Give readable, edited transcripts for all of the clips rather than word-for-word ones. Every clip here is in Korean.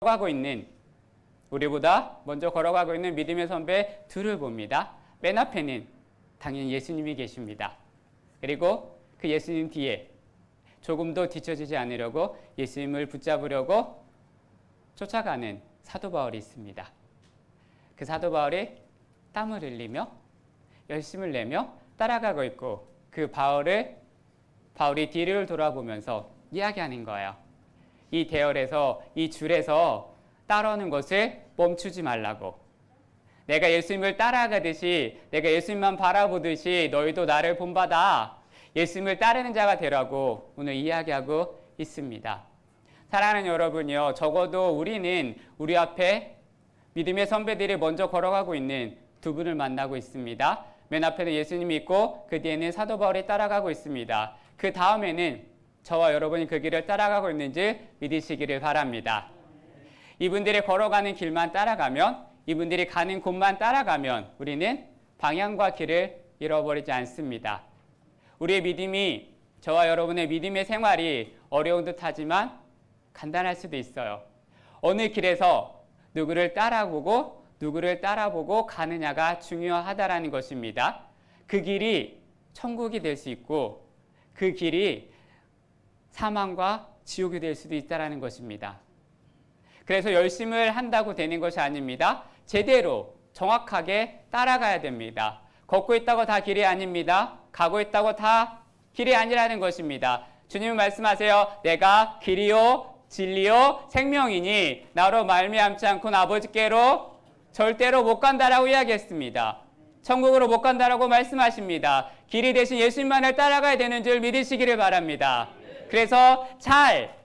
걸어가고 있는, 우리보다 먼저 걸어가고 있는 믿음의 선배 둘을 봅니다. 맨 앞에는 당연히 예수님이 계십니다. 그리고 그 예수님 뒤에 조금도 뒤처지지 않으려고 예수님을 붙잡으려고 쫓아가는 사도 바울이 있습니다. 그 사도 바울이 땀을 흘리며 열심을 내며 따라가고 있고, 그 바울이 뒤를 돌아보면서 이야기하는 거예요. 이 대열에서, 이 줄에서 따라오는 것을 멈추지 말라고. 내가 예수님을 따라가듯이, 내가 예수님만 바라보듯이 너희도 나를 본받아 예수님을 따르는 자가 되라고 오늘 이야기하고 있습니다. 사랑하는 여러분이요, 적어도 우리는 우리 앞에 믿음의 선배들이 먼저 걸어가고 있는 두 분을 만나고 있습니다. 맨 앞에는 예수님이 있고 그 뒤에는 사도 바울이 따라가고 있습니다. 그 다음에는 저와 여러분이 그 길을 따라가고 있는지 믿으시기를 바랍니다. 이분들이 걸어가는 길만 따라가면, 이분들이 가는 곳만 따라가면 우리는 방향과 길을 잃어버리지 않습니다. 우리의 믿음이, 저와 여러분의 믿음의 생활이 어려운 듯 하지만 간단할 수도 있어요. 어느 길에서 누구를 따라보고 가느냐가 중요하다라는 것입니다. 그 길이 천국이 될 수 있고 그 길이 사망과 지옥이 될 수도 있다는 것입니다. 그래서 열심을 한다고 되는 것이 아닙니다. 제대로 정확하게 따라가야 됩니다. 걷고 있다고 다 길이 아닙니다. 가고 있다고 다 길이 아니라는 것입니다. 주님은 말씀하세요. 내가 길이요 진리요 생명이니 나로 말미암지 않고는 아버지께로 절대로 못 간다라고 이야기했습니다. 천국으로 못 간다라고 말씀하십니다. 길이 대신 예수님만을 따라가야 되는 줄 믿으시기를 바랍니다. 그래서 잘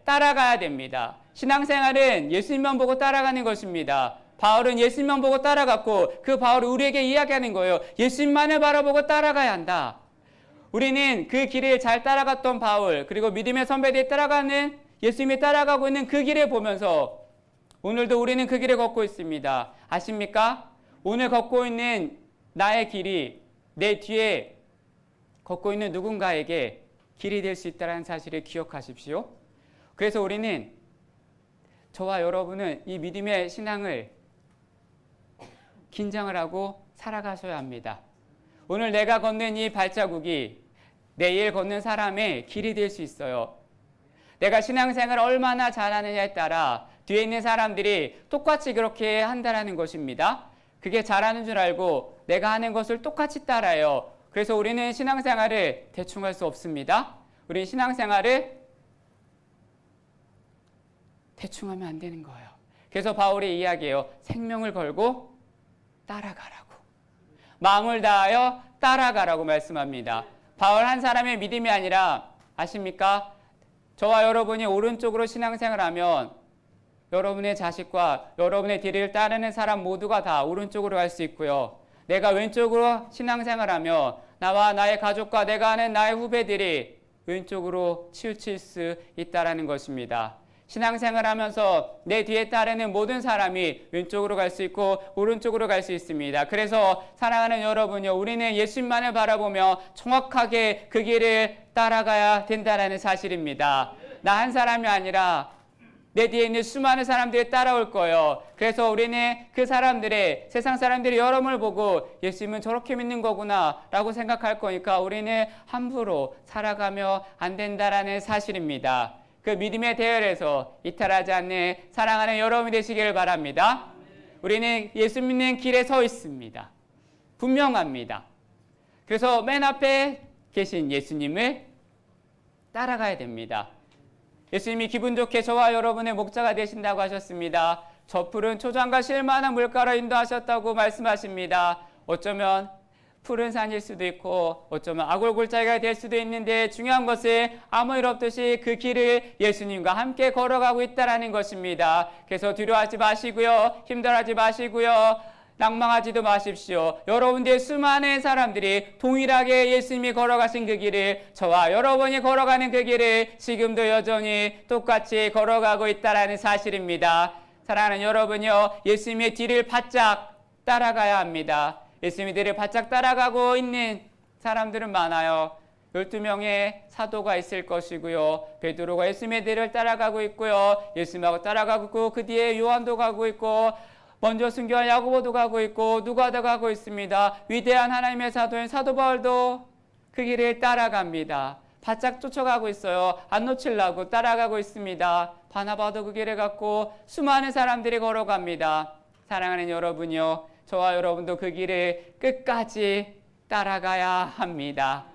따라가야 됩니다. 신앙생활은 예수님만 보고 따라가는 것입니다. 바울은 예수님만 보고 따라갔고 그 바울이 우리에게 이야기하는 거예요. 예수님만을 바라보고 따라가야 한다. 우리는 그 길을 잘 따라갔던 바울, 그리고 믿음의 선배들이 따라가는, 예수님이 따라가고 있는 그 길을 보면서 오늘도 우리는 그 길을 걷고 있습니다. 아십니까? 오늘 걷고 있는 나의 길이 내 뒤에 걷고 있는 누군가에게 길이 될 수 있다는 사실을 기억하십시오. 그래서 우리는, 저와 여러분은 이 믿음의 신앙을 긴장을 하고 살아가셔야 합니다. 오늘 내가 걷는 이 발자국이 내일 걷는 사람의 길이 될 수 있어요. 내가 신앙생활을 얼마나 잘하느냐에 따라 뒤에 있는 사람들이 똑같이 그렇게 한다는 것입니다. 그게 잘하는 줄 알고 내가 하는 것을 똑같이 따라요. 그래서 우리는 신앙생활을 대충 할 수 없습니다. 우리는 신앙생활을 대충 하면 안 되는 거예요. 그래서 바울이 이야기해요. 생명을 걸고 따라가라고. 마음을 다하여 따라가라고 말씀합니다. 바울 한 사람의 믿음이 아니라, 아십니까? 저와 여러분이 오른쪽으로 신앙생활하면 여러분의 자식과 여러분의 뒤를 따르는 사람 모두가 다 오른쪽으로 갈 수 있고요. 내가 왼쪽으로 신앙생활하며 나와 나의 가족과 내가 아는 나의 후배들이 왼쪽으로 치우칠 수 있다는 것입니다. 신앙생활하면서 내 뒤에 따르는 모든 사람이 왼쪽으로 갈 수 있고 오른쪽으로 갈 수 있습니다. 그래서 사랑하는 여러분요, 우리는 예수님만을 바라보며 정확하게 그 길을 따라가야 된다는 사실입니다. 나 한 사람이 아니라 내 뒤에 있는 수많은 사람들이 따라올 거예요. 그래서 우리는 그 사람들의, 세상 사람들이 여러분을 보고 예수님은 저렇게 믿는 거구나 라고 생각할 거니까 우리는 함부로 살아가며 안 된다는 사실입니다. 그 믿음의 대열에서 이탈하지 않는 사랑하는 여러분이 되시기를 바랍니다. 우리는 예수 믿는 길에 서 있습니다. 분명합니다. 그래서 맨 앞에 계신 예수님을 따라가야 됩니다. 예수님이 기분 좋게 저와 여러분의 목자가 되신다고 하셨습니다. 저 푸른 초장과 실만한 물가로 인도하셨다고 말씀하십니다. 어쩌면 푸른 산일 수도 있고 어쩌면 아골골짜기가 될 수도 있는데, 중요한 것은 아무 일 없듯이 그 길을 예수님과 함께 걸어가고 있다는 것입니다. 그래서 두려워하지 마시고요, 힘들어하지 마시고요, 낭망하지도 마십시오. 여러분들의 수많은 사람들이 동일하게 예수님이 걸어가신 그 길을, 저와 여러분이 걸어가는 그 길을 지금도 여전히 똑같이 걸어가고 있다는 사실입니다. 사랑하는 여러분요, 예수님의 뒤를 바짝 따라가야 합니다. 예수님의 뒤를 바짝 따라가고 있는 사람들은 많아요. 12명의 사도가 있을 것이고요. 베드로가 예수님의 뒤를 따라가고 있고요. 예수님하고 따라가고 있고 그 뒤에 요한도 가고 있고 먼저 순교한 야고보도 가고 있고 누가도 가고 있습니다. 위대한 하나님의 사도인 사도 바울도 그 길을 따라갑니다. 바짝 쫓아가고 있어요. 안 놓치려고 따라가고 있습니다. 바나바도 그 길을 갔고 수많은 사람들이 걸어갑니다. 사랑하는 여러분요, 저와 여러분도 그 길을 끝까지 따라가야 합니다.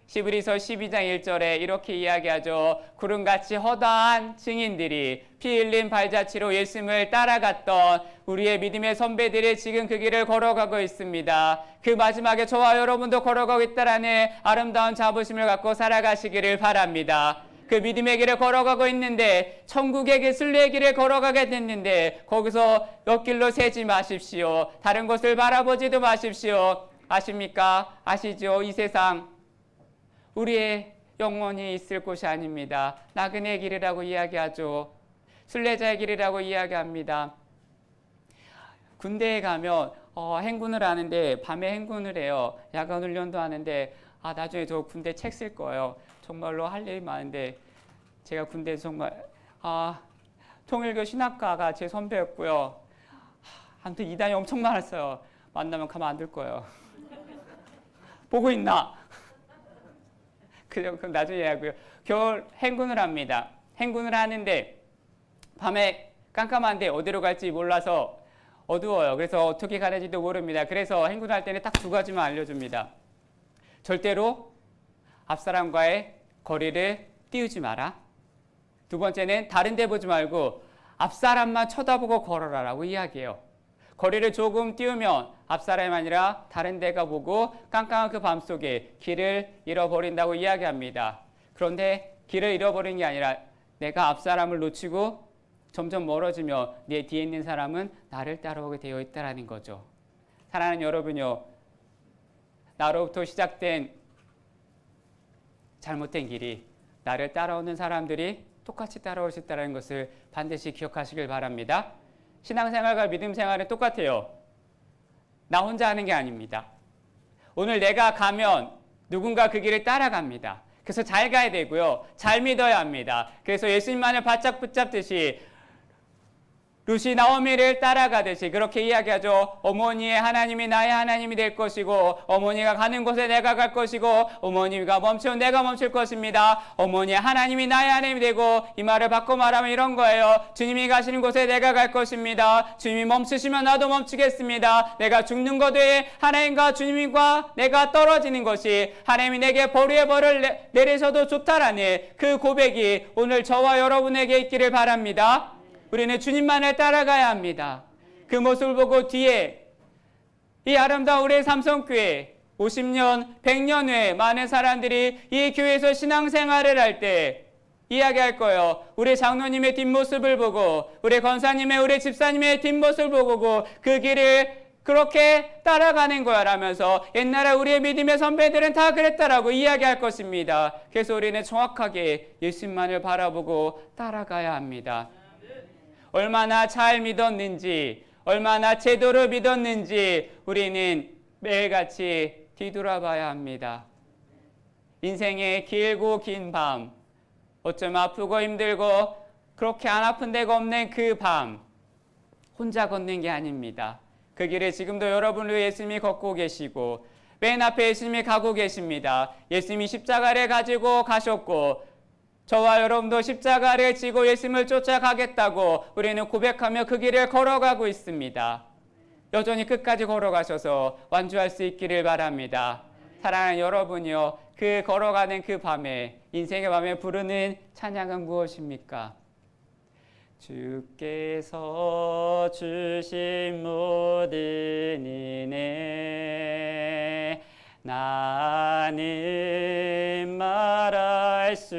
히브리서 12장 1절에 이렇게 이야기하죠. 구름같이 허다한 증인들이 피 흘린 발자취로 예수님을 따라갔던 우리의 믿음의 선배들이 지금 그 길을 걸어가고 있습니다. 그 마지막에 저와 여러분도 걸어가고 있다라는 아름다운 자부심을 갖고 살아가시기를 바랍니다. 그 믿음의 길을 걸어가고 있는데 천국의 길, 순례의 길을 걸어가게 됐는데 거기서 옆길로 새지 마십시오. 다른 곳을 바라보지도 마십시오. 아십니까? 아시죠? 이 세상 우리의 영원히 있을 곳이 아닙니다. 나그네의 길이라고 이야기하죠. 순례자의 길이라고 이야기합니다. 군대에 가면 행군을 하는데 밤에 행군을 해요. 야간 훈련도 하는데 나중에 저 군대 책 쓸 거예요. 정말로 할 일이 많은데 제가 군대에서 정말 통일교 신학과가 제 선배였고요. 아무튼 이단이 엄청 많았어요. 만나면 가만 안 둘 거예요. 보고 있나? 그럼 나중에 하고요. 겨울 행군을 합니다. 행군을 하는데 밤에 깜깜한데 어디로 갈지 몰라서 어두워요. 그래서 어떻게 가는지도 모릅니다. 그래서 행군할 때는 딱 두 가지만 알려줍니다. 절대로 앞사람과의 거리를 띄우지 마라. 두 번째는 다른 데 보지 말고 앞사람만 쳐다보고 걸어라라고 이야기해요. 거리를 조금 띄우면 앞사람이 아니라 다른 데가 보고 깜깜한 그 밤속에 길을 잃어버린다고 이야기합니다. 그런데 길을 잃어버린 게 아니라 내가 앞사람을 놓치고 점점 멀어지며 내 뒤에 있는 사람은 나를 따라오게 되어 있다는 거죠. 사랑하는 여러분요, 나로부터 시작된 잘못된 길이 나를 따라오는 사람들이 똑같이 따라올 수 있다는 것을 반드시 기억하시길 바랍니다. 신앙생활과 믿음생활은 똑같아요. 나 혼자 하는 게 아닙니다. 오늘 내가 가면 누군가 그 길을 따라갑니다. 그래서 잘 가야 되고요. 잘 믿어야 합니다. 그래서 예수님만을 바짝 붙잡듯이 루시 나오미를 따라가듯이 그렇게 이야기하죠. 어머니의 하나님이 나의 하나님이 될 것이고 어머니가 가는 곳에 내가 갈 것이고 어머니가 멈추면 내가 멈출 것입니다. 어머니의 하나님이 나의 하나님이 되고 이 말을 바꿔 말하면 이런 거예요. 주님이 가시는 곳에 내가 갈 것입니다. 주님이 멈추시면 나도 멈추겠습니다. 내가 죽는 것 외에 하나님과 주님과 내가 떨어지는 것이 하나님이 내게 보루의 벌을 내리셔도 좋다라는 그 고백이 오늘 저와 여러분에게 있기를 바랍니다. 우리는 주님만을 따라가야 합니다. 그 모습을 보고 뒤에 이 아름다운 우리의 삼성교회 50년, 100년 후에 많은 사람들이 이 교회에서 신앙생활을 할 때 이야기할 거예요. 우리 장로님의 뒷모습을 보고 우리 권사님의 우리 집사님의 뒷모습을 보고 그 길을 그렇게 따라가는 거야 라면서 옛날에 우리의 믿음의 선배들은 다 그랬다라고 이야기할 것입니다. 그래서 우리는 정확하게 예수님만을 바라보고 따라가야 합니다. 얼마나 잘 믿었는지, 얼마나 제대로 믿었는지 우리는 매일같이 뒤돌아봐야 합니다. 인생의 길고 긴 밤, 어쩜 아프고 힘들고 그렇게 안 아픈 데가 없는 그 밤, 혼자 걷는 게 아닙니다. 그 길을 지금도 여러분을 위해 예수님이 걷고 계시고 맨 앞에 예수님이 가고 계십니다. 예수님이 십자가를 가지고 가셨고 저와 여러분도 십자가를 지고 예수님을 쫓아가겠다고 우리는 고백하며 그 길을 걸어가고 있습니다. 여전히 끝까지 걸어가셔서 완주할 수 있기를 바랍니다. 사랑하는 여러분이요, 그 걸어가는 그 밤에, 인생의 밤에 부르는 찬양은 무엇입니까? 주께서 주신 모든 은혜 나는 말할 수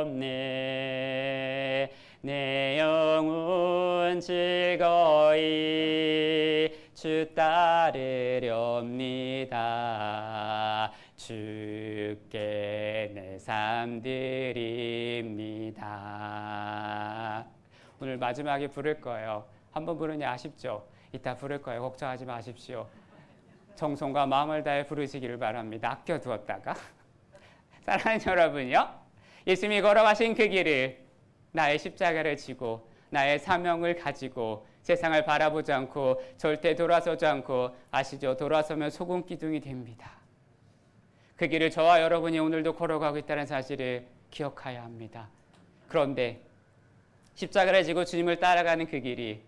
없네. 내 영혼 즐거이 주 따르렵니다. 주께 내 삶 드립니다. 오늘 마지막에 부를 거예요. 한 번 부르니 아쉽죠? 이따 부를 거예요. 걱정하지 마십시오. 정성과 마음을 다해 부르시기를 바랍니다. 아껴두었다가. 사랑하는 여러분요, 예수님이 걸어가신 그 길을 나의 십자가를 지고 나의 사명을 가지고 세상을 바라보지 않고 절대 돌아서지 않고, 아시죠? 돌아서면 소금 기둥이 됩니다. 그 길을 저와 여러분이 오늘도 걸어가고 있다는 사실을 기억해야 합니다. 그런데 십자가를 지고 주님을 따라가는 그 길이,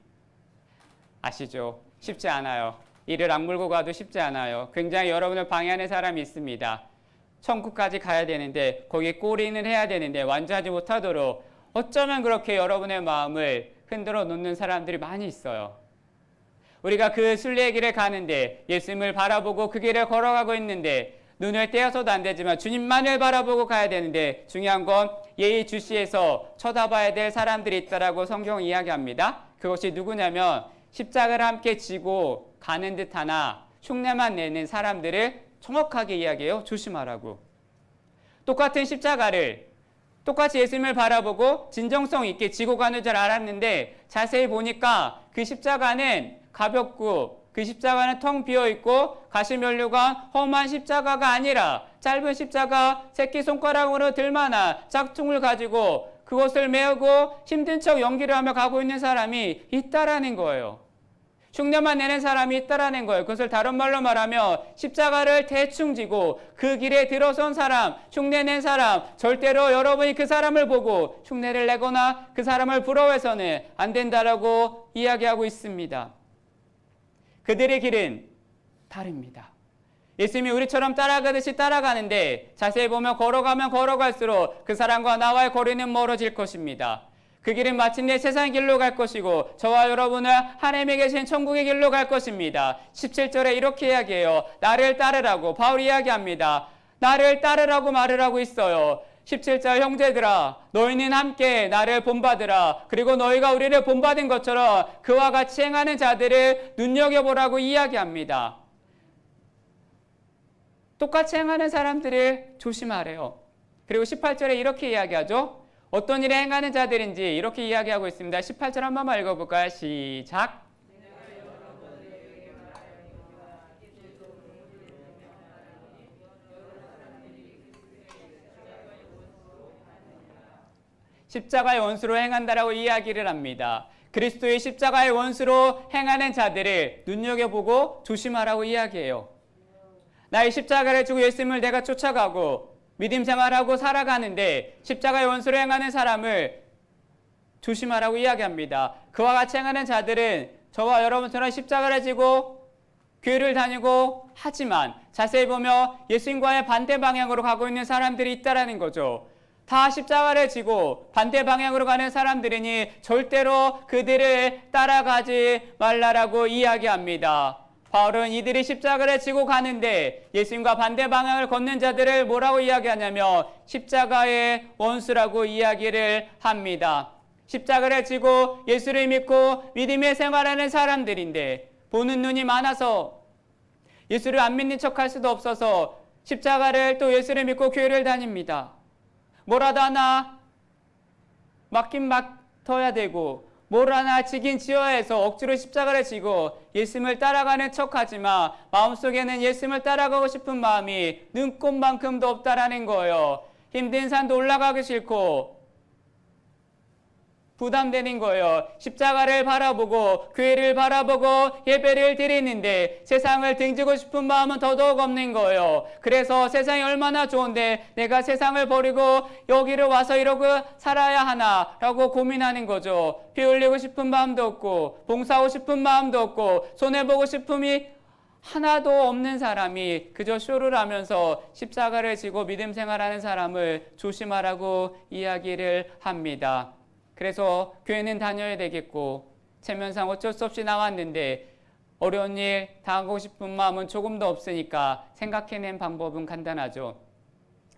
아시죠? 쉽지 않아요. 이를 악물고 가도 쉽지 않아요. 굉장히 여러분을 방해하는 사람이 있습니다. 천국까지 가야 되는데, 거기에 골인을 해야 되는데 완주하지 못하도록 어쩌면 그렇게 여러분의 마음을 흔들어 놓는 사람들이 많이 있어요. 우리가 그 순례의 길을 가는데, 예수님을 바라보고 그 길을 걸어가고 있는데 눈을 떼어서도 안 되지만 주님만을 바라보고 가야 되는데, 중요한 건 예의주시에서 쳐다봐야 될 사람들이 있다라고 성경 이야기합니다. 그것이 누구냐면 십자가를 함께 지고 가는 듯하나 흉내만 내는 사람들을 정확하게 이야기해요. 조심하라고. 똑같은 십자가를 똑같이 예수님을 바라보고 진정성 있게 지고 가는 줄 알았는데, 자세히 보니까 그 십자가는 가볍고 그 십자가는 텅 비어있고 가시면류관 험한 십자가가 아니라 짧은 십자가 새끼손가락으로 들만한 짝퉁을 가지고 그것을 메우고 힘든 척 연기를 하며 가고 있는 사람이 있다라는 거예요. 흉내만 내는 사람이 있다라는 거예요. 그것을 다른 말로 말하면 십자가를 대충 지고 그 길에 들어선 사람, 흉내낸 사람, 절대로 여러분이 그 사람을 보고 흉내를 내거나 그 사람을 부러워해서는 안 된다라고 이야기하고 있습니다. 그들의 길은 다릅니다. 예수님이 우리처럼 따라가듯이 따라가는데, 자세히 보면 걸어가면 걸어갈수록 그 사람과 나와의 거리는 멀어질 것입니다. 그 길은 마침내 세상의 길로 갈 것이고 저와 여러분은 하나님에 계신 천국의 길로 갈 것입니다. 17절에 이렇게 이야기해요. 나를 따르라고 바울이 이야기합니다. 나를 따르라고 말을 하고 있어요. 17절, 형제들아 너희는 함께 나를 본받으라. 그리고 너희가 우리를 본받은 것처럼 그와 같이 행하는 자들을 눈여겨보라고 이야기합니다. 똑같이 행하는 사람들을 조심하래요. 그리고 18절에 이렇게 이야기하죠. 어떤 일에 행하는 자들인지 이렇게 이야기하고 있습니다. 18절 한 번만 읽어볼까요? 시작. 십자가의 원수로 행한다라고 이야기를 합니다. 그리스도의 십자가의 원수로 행하는 자들을 눈여겨보고 조심하라고 이야기해요. 나의 십자가를 지고 예수님을 내가 쫓아가고 믿음 생활하고 살아가는데 십자가의 원수로 행하는 사람을 조심하라고 이야기합니다. 그와 같이 행하는 자들은 저와 여러분처럼 십자가를 지고 교회를 다니고 하지만 자세히 보면 예수님과의 반대 방향으로 가고 있는 사람들이 있다라는 거죠. 다 십자가를 지고 반대 방향으로 가는 사람들이니 절대로 그들을 따라가지 말라라고 이야기합니다. 바울은 이들이 십자가를 지고 가는데 예수님과 반대 방향을 걷는 자들을 뭐라고 이야기하냐면 십자가의 원수라고 이야기를 합니다. 십자가를 지고 예수를 믿고 믿음의 생활하는 사람들인데 보는 눈이 많아서 예수를 안 믿는 척할 수도 없어서 십자가를 또 예수를 믿고 교회를 다닙니다. 뭐라도 하나 맡긴 맡아야 되고 뭘 하나 지긴 지어야 해서 억지로 십자가를 지고 예수님을 따라가는 척하지만 마음속에는 예수님을 따라가고 싶은 마음이 눈꼽만큼도 없다라는 거예요. 힘든 산도 올라가기 싫고 부담되는 거예요. 십자가를 바라보고 교회를 바라보고 예배를 드리는데 세상을 등지고 싶은 마음은 더더욱 없는 거예요. 그래서 세상이 얼마나 좋은데 내가 세상을 버리고 여기를 와서 이러고 살아야 하나라고 고민하는 거죠. 피 흘리고 싶은 마음도 없고 봉사하고 싶은 마음도 없고 손해보고 싶음이 하나도 없는 사람이 그저 쇼를 하면서 십자가를 지고 믿음 생활하는 사람을 조심하라고 이야기를 합니다. 그래서 교회는 다녀야 되겠고 체면상 어쩔 수 없이 나왔는데 어려운 일 당하고 싶은 마음은 조금도 없으니까 생각해낸 방법은 간단하죠.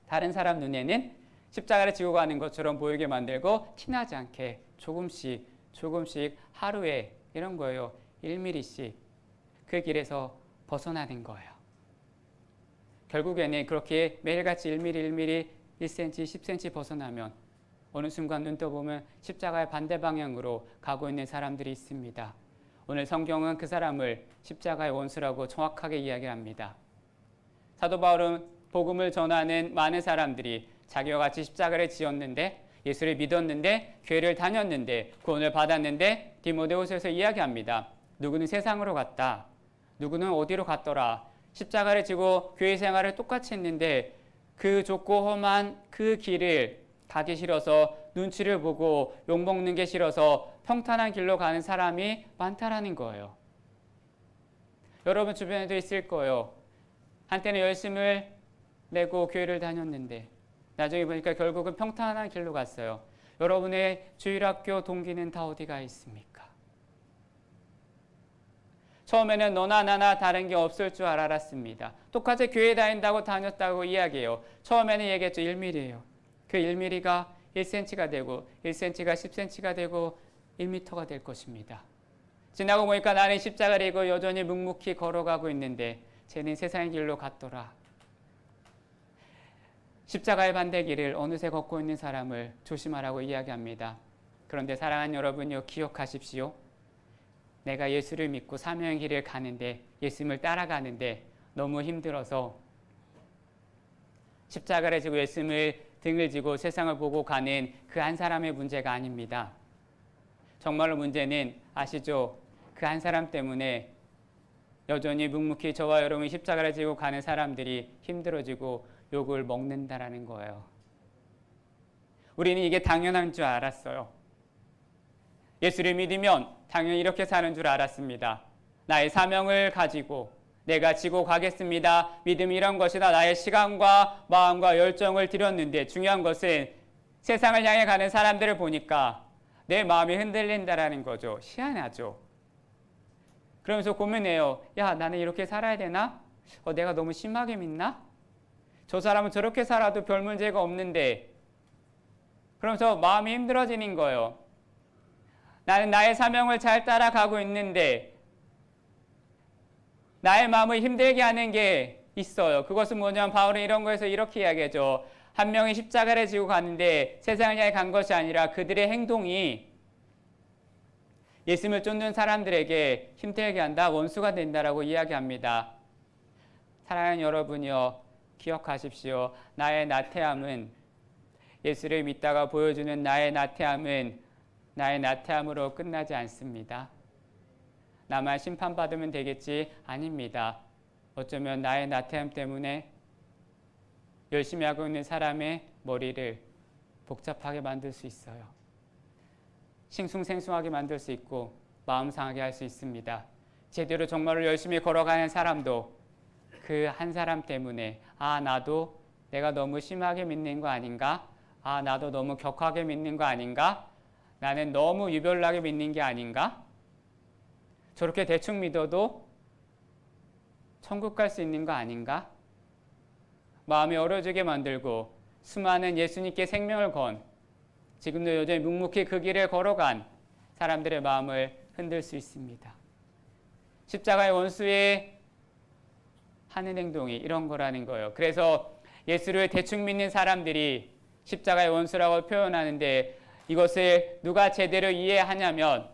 다른 사람 눈에는 십자가를 지고 가는 것처럼 보이게 만들고 티나지 않게 조금씩 하루에 이런 거예요. 1mm씩 그 길에서 벗어나는 거예요. 결국에는 그렇게 매일같이 1mm, 1cm, 10cm 벗어나면 어느 순간 눈 떠보면 십자가의 반대 방향으로 가고 있는 사람들이 있습니다. 오늘 성경은 그 사람을 십자가의 원수라고 정확하게 이야기합니다. 사도 바울은 복음을 전하는 많은 사람들이 자기와 같이 십자가를 지었는데, 예수를 믿었는데, 교회를 다녔는데, 구원을 받았는데, 디모데후서에서 이야기합니다. 누구는 세상으로 갔다. 누구는 어디로 갔더라. 십자가를 지고 교회 생활을 똑같이 했는데 그 좁고 험한 그 길을 가기 싫어서, 눈치를 보고 욕먹는 게 싫어서 평탄한 길로 가는 사람이 많다라는 거예요. 여러분 주변에도 있을 거예요. 한때는 열심을 내고 교회를 다녔는데 나중에 보니까 결국은 평탄한 길로 갔어요. 여러분의 주일학교 동기는 다 어디가 있습니까? 처음에는 너나 나나 다른 게 없을 줄 알았습니다. 똑같이 교회 다녔다고 이야기해요. 처음에는 얘기했죠. 1mm예요. 그 1mm가 1cm가 되고 1cm가 10cm가 되고 1m가 될 것입니다. 지나고 보니까 나는 십자가를 지고 여전히 묵묵히 걸어가고 있는데 쟤는 세상의 길로 갔더라. 십자가의 반대길을 어느새 걷고 있는 사람을 조심하라고 이야기합니다. 그런데 사랑하는 여러분요, 기억하십시오. 내가 예수를 믿고 사명의 길을 가는데, 예수님을 따라가는데 너무 힘들어서 십자가를 지고 예수님을 등을 지고 세상을 보고 가는 그 한 사람의 문제가 아닙니다. 정말로 문제는 아시죠? 그 한 사람 때문에 여전히 묵묵히 저와 여러분이 십자가를 지고 가는 사람들이 힘들어지고 욕을 먹는다라는 거예요. 우리는 이게 당연한 줄 알았어요. 예수를 믿으면 당연히 이렇게 사는 줄 알았습니다. 나의 사명을 가지고 내가 지고 가겠습니다. 믿음이 이런 것이다. 나의 시간과 마음과 열정을 들였는데 중요한 것은 세상을 향해 가는 사람들을 보니까 내 마음이 흔들린다라는 거죠. 희한하죠. 그러면서 고민해요. 야, 나는 이렇게 살아야 되나? 내가 너무 심하게 믿나? 저 사람은 저렇게 살아도 별 문제가 없는데. 그러면서 마음이 힘들어지는 거예요. 나는 나의 사명을 잘 따라가고 있는데 나의 마음을 힘들게 하는 게 있어요. 그것은 뭐냐면 바울은 이런 거에서 이렇게 이야기하죠. 한 명이 십자가를 지고 가는데 세상을 향해 간 것이 아니라 그들의 행동이 예수님을 쫓는 사람들에게 힘들게 한다, 원수가 된다라고 이야기합니다. 사랑하는 여러분이요, 기억하십시오. 나의 나태함은, 예수를 믿다가 보여주는 나의 나태함은 나의 나태함으로 끝나지 않습니다. 나만 심판받으면 되겠지? 아닙니다. 어쩌면 나의 나태함 때문에 열심히 하고 있는 사람의 머리를 복잡하게 만들 수 있어요. 싱숭생숭하게 만들 수 있고 마음 상하게 할 수 있습니다. 제대로 정말로 열심히 걸어가는 사람도 그 한 사람 때문에 나도 내가 너무 심하게 믿는 거 아닌가? 나도 너무 격하게 믿는 거 아닌가? 나는 너무 유별나게 믿는 게 아닌가? 저렇게 대충 믿어도 천국 갈 수 있는 거 아닌가? 마음이 어려지게 만들고 수많은 예수님께 생명을 건, 지금도 여전히 묵묵히 그 길을 걸어간 사람들의 마음을 흔들 수 있습니다. 십자가의 원수의 하는 행동이 이런 거라는 거예요. 그래서 예수를 대충 믿는 사람들이 십자가의 원수라고 표현하는데 이것을 누가 제대로 이해하냐면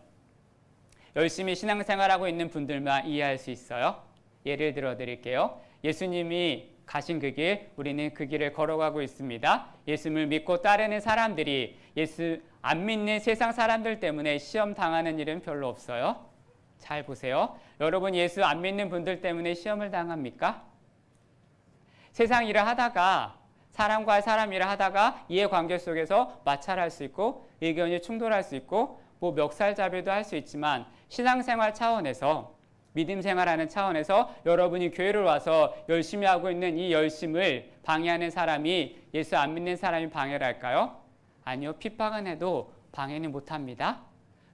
열심히 신앙생활하고 있는 분들만 이해할 수 있어요. 예를 들어 드릴게요. 예수님이 가신 그 길, 우리는 그 길을 걸어가고 있습니다. 예수님을 믿고 따르는 사람들이 예수 안 믿는 세상 사람들 때문에 시험 당하는 일은 별로 없어요. 잘 보세요. 여러분 예수 안 믿는 분들 때문에 시험을 당합니까? 세상 일을 하다가, 사람과 사람 일을 하다가 이해관계 속에서 마찰할 수 있고 의견이 충돌할 수 있고 멱살잡이도 할 수 있지만 신앙생활 차원에서, 믿음 생활하는 차원에서 여러분이 교회를 와서 열심히 하고 있는 이 열심을 방해하는 사람이 예수 안 믿는 사람이 방해를 할까요? 아니요. 핍박은 해도 방해는 못합니다.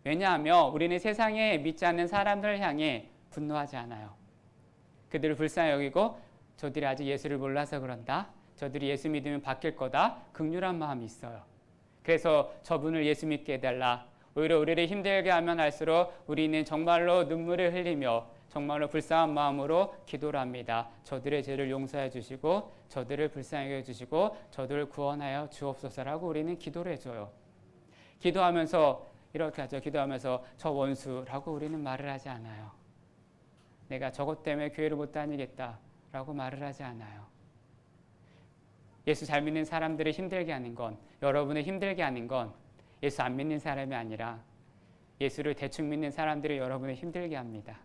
왜냐하면 우리는 세상에 믿지 않는 사람들을 향해 분노하지 않아요. 그들을 불쌍히 여기고 저들이 아직 예수를 몰라서 그런다. 저들이 예수 믿으면 바뀔 거다. 긍휼한 마음이 있어요. 그래서 저분을 예수 믿게 해달라. 오히려 우리를 힘들게 하면 할수록 우리는 정말로 눈물을 흘리며 정말로 불쌍한 마음으로 기도를 합니다. 저들의 죄를 용서해 주시고 저들을 불쌍하게 해주시고 저들을 구원하여 주옵소서라고 우리는 기도를 해줘요. 기도하면서 이렇게 하죠. 기도하면서 저 원수라고 우리는 말을 하지 않아요. 내가 저것 때문에 교회를 못 다니겠다라고 말을 하지 않아요. 예수 잘 믿는 사람들을 힘들게 하는 건, 여러분을 힘들게 하는 건 예수 안 믿는 사람이 아니라 예수를 대충 믿는 사람들이 여러분을 힘들게 합니다.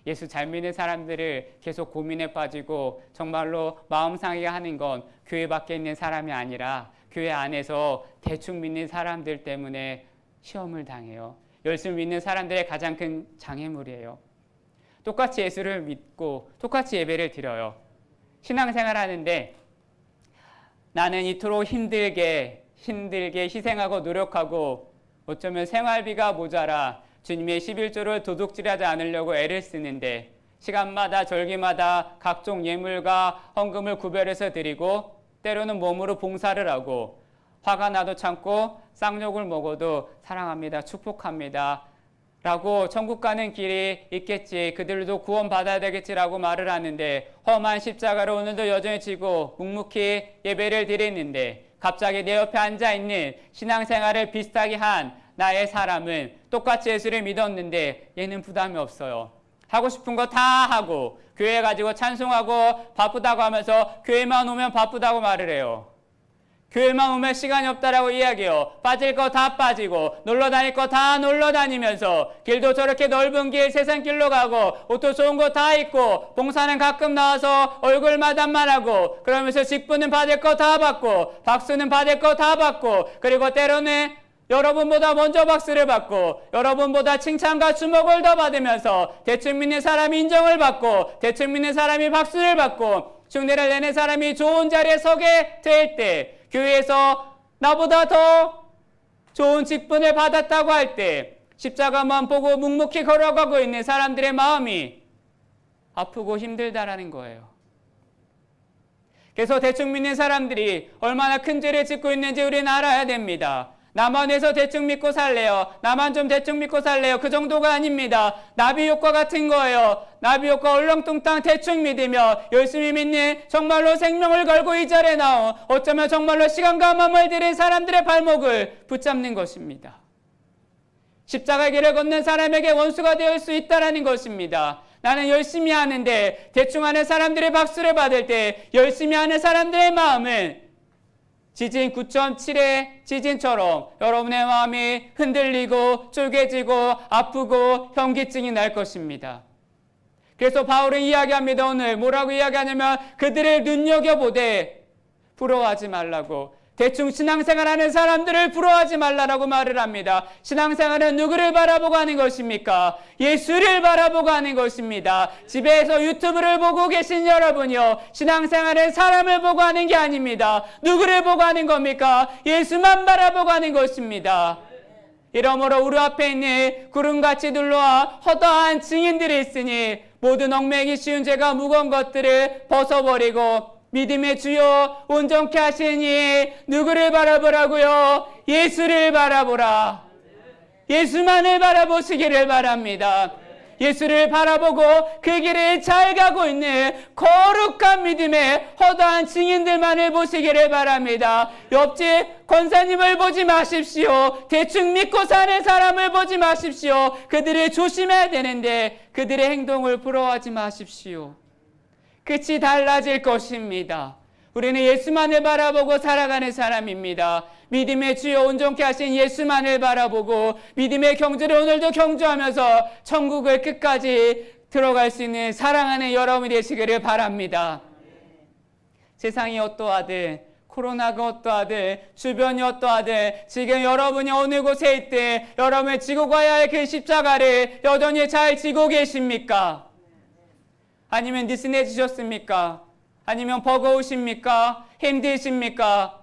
예수 잘 믿는 사람들을 계속 고민에 빠지고 정말로 마음 상하게 하는 건 교회 밖에 있는 사람이 아니라 교회 안에서 대충 믿는 사람들 때문에 시험을 당해요. 열심히 믿는 사람들의 가장 큰 장애물이에요. 똑같이 예수를 믿고 똑같이 예배를 드려요. 신앙생활 하는데 나는 이토록 힘들게 희생하고 노력하고 어쩌면 생활비가 모자라 주님의 11조를 도둑질하지 않으려고 애를 쓰는데 시간마다 절기마다 각종 예물과 헌금을 구별해서 드리고 때로는 몸으로 봉사를 하고 화가 나도 참고 쌍욕을 먹어도 사랑합니다, 축복합니다 라고 천국 가는 길이 있겠지, 그들도 구원받아야 되겠지라고 말을 하는데 험한 십자가를 오늘도 여전히 지고 묵묵히 예배를 드리는데 갑자기 내 옆에 앉아있는 신앙생활을 비슷하게 한 나의 사람은 똑같이 예수를 믿었는데 얘는 부담이 없어요. 하고 싶은 거 다 하고 교회 가지고 찬송하고 바쁘다고 하면서 교회만 오면 바쁘다고 말을 해요. 교회만 오면 시간이 없다라고 이야기해요. 빠질 거 다 빠지고 놀러 다닐 거 다 놀러 다니면서 길도 저렇게 넓은 길 세상 길로 가고 옷도 좋은 거 다 입고 봉사는 가끔 나와서 얼굴 마담만 하고 그러면서 직분은 받을 거 다 받고 박수는 받을 거 다 받고 그리고 때로는 여러분보다 먼저 박수를 받고 여러분보다 칭찬과 주목을 더 받으면서 대충 믿는 사람이 인정을 받고 대충 믿는 사람이 박수를 받고 흉내를 내는 사람이 좋은 자리에 서게 될 때 교회에서 나보다 더 좋은 직분을 받았다고 할 때 십자가만 보고 묵묵히 걸어가고 있는 사람들의 마음이 아프고 힘들다라는 거예요. 그래서 대충 믿는 사람들이 얼마나 큰 죄를 짓고 있는지 우리는 알아야 됩니다. 나만 해서 대충 믿고 살래요. 나만 좀 대충 믿고 살래요. 그 정도가 아닙니다. 나비 효과 같은 거예요. 나비 효과 얼렁뚱땅 대충 믿으며 열심히 믿는 정말로 생명을 걸고 이 자리에 나온 어쩌면 정말로 시간과 마음을 들인 사람들의 발목을 붙잡는 것입니다. 십자가의 길을 걷는 사람에게 원수가 될 수 있다는 것입니다. 나는 열심히 하는데 대충 하는 사람들의 박수를 받을 때 열심히 하는 사람들의 마음은 지진 9.7의 지진처럼 여러분의 마음이 흔들리고 쪼개지고 아프고 현기증이 날 것입니다. 그래서 바울은 이야기합니다. 오늘 뭐라고 이야기하냐면 그들을 눈여겨보되 부러워하지 말라고. 대충 신앙생활하는 사람들을 부러워하지 말라라고 말을 합니다. 신앙생활은 누구를 바라보고 하는 것입니까? 예수를 바라보고 하는 것입니다. 집에서 유튜브를 보고 계신 여러분이요, 신앙생활은 사람을 보고 하는 게 아닙니다. 누구를 보고 하는 겁니까? 예수만 바라보고 하는 것입니다. 이러므로 우리 앞에 있는 구름같이 둘러와 허다한 증인들이 있으니 모든 얽매이기 쉬운 죄가 무거운 것들을 벗어버리고 믿음의 주요 온전케 하시니 누구를 바라보라고요? 예수를 바라보라. 예수만을 바라보시기를 바랍니다. 예수를 바라보고 그 길을 잘 가고 있는 거룩한 믿음의 허다한 증인들만을 보시기를 바랍니다. 옆집 권사님을 보지 마십시오. 대충 믿고 사는 사람을 보지 마십시오. 그들을 조심해야 되는데 그들의 행동을 부러워하지 마십시오. 끝이 달라질 것입니다. 우리는 예수만을 바라보고 살아가는 사람입니다. 믿음의 주여 온전케 하신 예수만을 바라보고 믿음의 경주를 오늘도 경주하면서 천국을 끝까지 들어갈 수 있는 사랑하는 여러분이 되시기를 바랍니다. 세상이 어떠하든 코로나가 어떠하든 주변이 어떠하든 지금 여러분이 어느 곳에 있든 여러분의 지고 가야 할 그 십자가를 여전히 잘 지고 계십니까? 아니면 느슨해지셨습니까? 아니면 버거우십니까? 힘드십니까?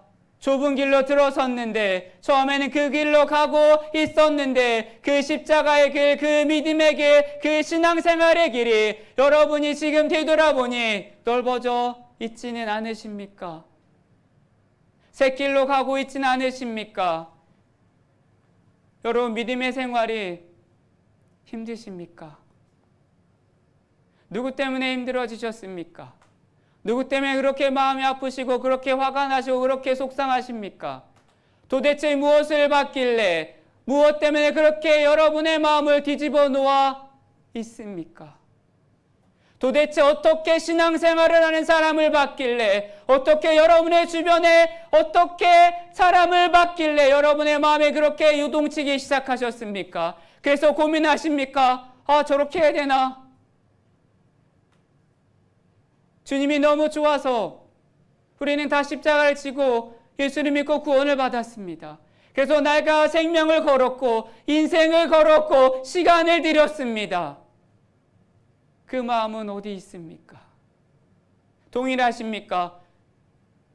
좁은 길로 들어섰는데 처음에는 그 길로 가고 있었는데 그 십자가의 길, 그 믿음의 길, 그 신앙생활의 길이 여러분이 지금 되돌아보니 넓어져 있지는 않으십니까? 새 길로 가고 있지는 않으십니까? 여러분 믿음의 생활이 힘드십니까? 누구 때문에 힘들어지셨습니까? 누구 때문에 그렇게 마음이 아프시고 그렇게 화가 나시고 그렇게 속상하십니까? 도대체 무엇을 받길래 무엇 때문에 그렇게 여러분의 마음을 뒤집어 놓아 있습니까? 도대체 어떻게 신앙생활을 하는 사람을 봤길래, 어떻게 여러분의 주변에 어떻게 사람을 봤길래 여러분의 마음에 그렇게 요동치기 시작하셨습니까? 그래서 고민하십니까? 저렇게 해야 되나? 주님이 너무 좋아서 우리는 다 십자가를 지고 예수를 믿고 구원을 받았습니다. 그래서 내가 생명을 걸었고 인생을 걸었고 시간을 들였습니다. 그 마음은 어디 있습니까? 동일하십니까?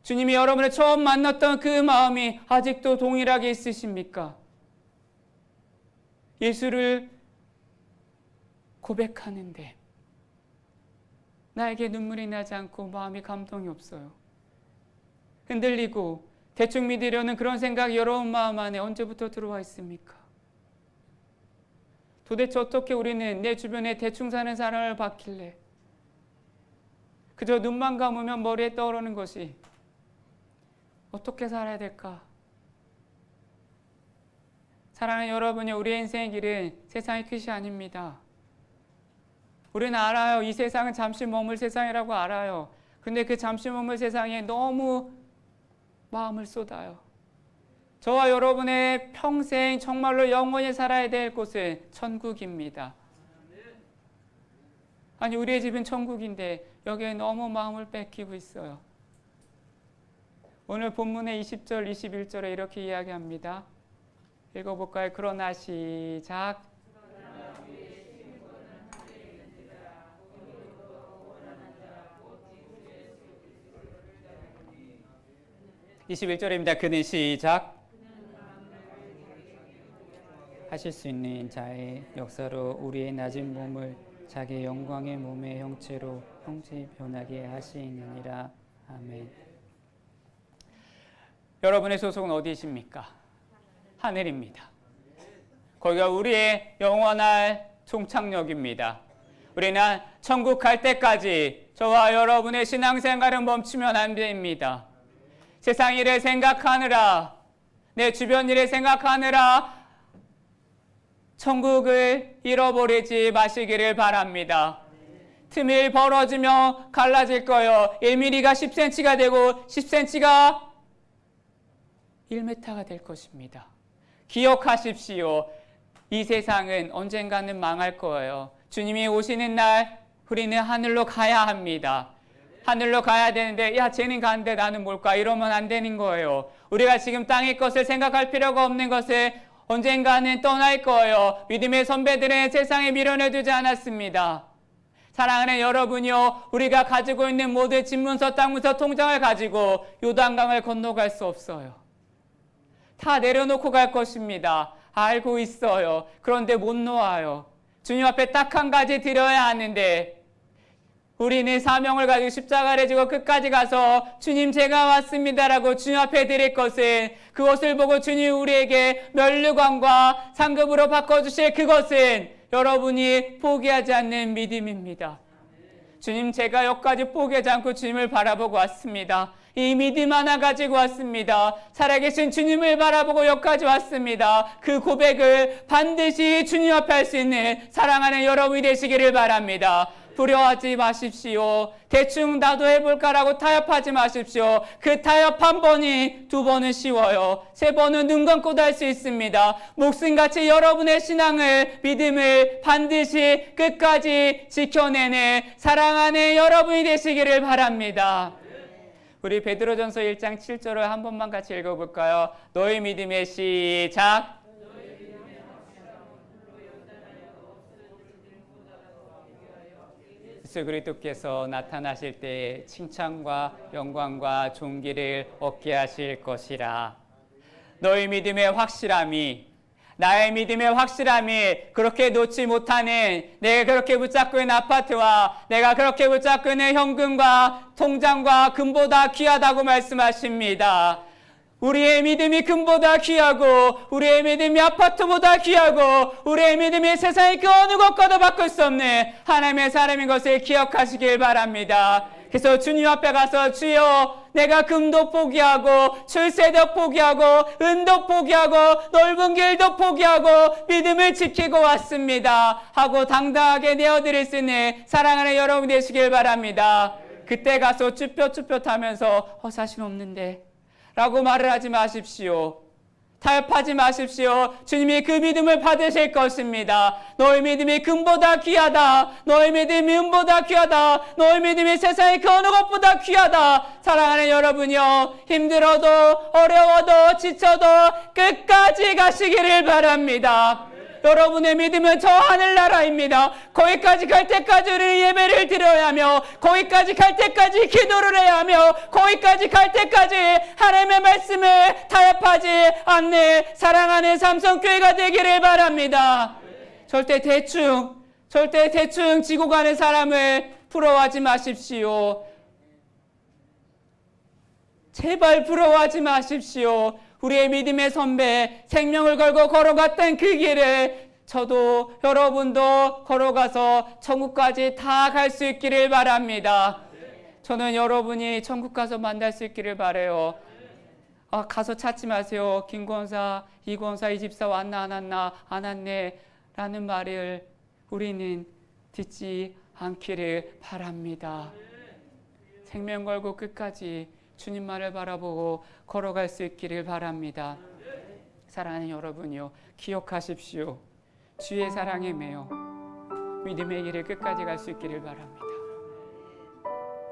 주님이 여러분을 처음 만났던 그 마음이 아직도 동일하게 있으십니까? 예수를 고백하는데 나에게 눈물이 나지 않고 마음이 감동이 없어요. 흔들리고 대충 믿으려는 그런 생각이 여러분 마음 안에 언제부터 들어와 있습니까? 도대체 어떻게 우리는 내 주변에 대충 사는 사람을 봤길래 그저 눈만 감으면 머리에 떠오르는 것이 어떻게 살아야 될까? 사랑하는 여러분이, 우리의 인생의 길은 세상의 끝이 아닙니다. 우리는 알아요. 이 세상은 잠시 머물 세상이라고 알아요. 근데 그 잠시 머물 세상에 너무 마음을 쏟아요. 저와 여러분의 평생 정말로 영원히 살아야 될 곳은 천국입니다. 아니, 우리의 집은 천국인데 여기에 너무 마음을 뺏기고 있어요. 오늘 본문의 20절, 21절에 이렇게 이야기합니다. 읽어볼까요? 그러나 시작. 21절입니다. 그는 시작. 하실 수 있는 자의 역사로 우리의 낮은 몸을 자기의 영광의 몸의 형체로 형체 변하게 하시느니라. 아멘. 여러분의 소속은 어디십니까? 하늘입니다. 거기가 우리의 영원한 종착역입니다. 우리는 천국 갈 때까지 저와 여러분의 신앙생활은 멈추면 안 됩니다. 세상 일을 생각하느라, 내 주변 일을 생각하느라 천국을 잃어버리지 마시기를 바랍니다. 틈을 벌어지며 갈라질 거예요. 1mm가 10cm가 되고 10cm가 1m가 될 것입니다. 기억하십시오. 이 세상은 언젠가는 망할 거예요. 주님이 오시는 날 우리는 하늘로 가야 합니다. 하늘로 가야 되는데 쟤는 가는데 나는 뭘까? 이러면 안 되는 거예요. 우리가 지금 땅의 것을 생각할 필요가 없는 것을 언젠가는 떠날 거예요. 믿음의 선배들은 세상에 밀어내두지 않았습니다. 사랑하는 여러분이요, 우리가 가지고 있는 모든 집문서, 땅문서, 통장을 가지고 요단강을 건너갈 수 없어요. 다 내려놓고 갈 것입니다. 알고 있어요. 그런데 못 놓아요. 주님 앞에 딱 한 가지 드려야 하는데 우리는 사명을 가지고 십자가를 지고 끝까지 가서 주님 제가 왔습니다라고 주님 앞에 드릴 것은, 그것을 보고 주님 우리에게 면류관과 상급으로 바꿔주실 그것은 여러분이 포기하지 않는 믿음입니다. 주님 제가 여기까지 포기하지 않고 주님을 바라보고 왔습니다. 이 믿음 하나 가지고 왔습니다. 살아계신 주님을 바라보고 여기까지 왔습니다. 그 고백을 반드시 주님 앞에 할 수 있는 사랑하는 여러분이 되시기를 바랍니다. 두려워하지 마십시오. 대충 나도 해볼까라고 타협하지 마십시오. 그 타협 한 번이 두 번은 쉬워요. 세 번은 눈 감고도 할 수 있습니다. 목숨같이 여러분의 신앙을, 믿음을 반드시 끝까지 지켜내는 사랑하는 여러분이 되시기를 바랍니다. 우리 베드로전서 1장 7절을 한 번만 같이 읽어볼까요? 너희 믿음의 시작. 예수 그리스도께서 나타나실 때 칭찬과 영광과 존귀를 얻게 하실 것이라. 너희 믿음의 확실함이, 나의 믿음의 확실함이 그렇게 놓지 못하는, 내가 그렇게 붙잡고 있는 아파트와 내가 그렇게 붙잡고 있는 현금과 통장과 금보다 귀하다고 말씀하십니다. 우리의 믿음이 금보다 귀하고, 우리의 믿음이 아파트보다 귀하고, 우리의 믿음이 세상의 그 어느 것과도 바꿀 수 없는 하나님의 사람인 것을 기억하시길 바랍니다. 그래서 주님 앞에 가서 주여 내가 금도 포기하고 출세도 포기하고 은도 포기하고 넓은 길도 포기하고 믿음을 지키고 왔습니다 하고 당당하게 내어드릴 수 있는 사랑하는 여러분 되시길 바랍니다. 그때 가서 쭈뼛쭈뼛하면서 자신 없는데 라고 말을 하지 마십시오. 타협하지 마십시오. 주님이 그 믿음을 받으실 것입니다. 너의 믿음이 금보다 귀하다. 너의 믿음이 은보다 귀하다. 너의 믿음이 세상의 그 어느 것보다 귀하다. 사랑하는 여러분이요, 힘들어도 어려워도 지쳐도 끝까지 가시기를 바랍니다. 여러분의 믿음은 저 하늘나라입니다. 거기까지 갈 때까지 우리는 예배를 드려야 하며, 거기까지 갈 때까지 기도를 해야 하며, 거기까지 갈 때까지 하나님의 말씀을 타협하지 않는 사랑하는 삼성교회가 되기를 바랍니다. 절대 대충 지고 가는 사람을 부러워하지 마십시오. 제발 부러워하지 마십시오. 우리의 믿음의 선배, 생명을 걸고 걸어갔던 그 길을 저도 여러분도 걸어가서 천국까지 다 갈 수 있기를 바랍니다. 저는 여러분이 천국 가서 만날 수 있기를 바라요. 가서 찾지 마세요. 김 권사, 이 권사, 이 집사 왔나 안 왔네 라는 말을 우리는 듣지 않기를 바랍니다. 생명 걸고 끝까지 주님만을 바라보고 걸어갈 수 있기를 바랍니다. 사랑하는 여러분이요, 기억하십시오. 주의 사랑에 매여 믿음의 길을 끝까지 갈 수 있기를 바랍니다.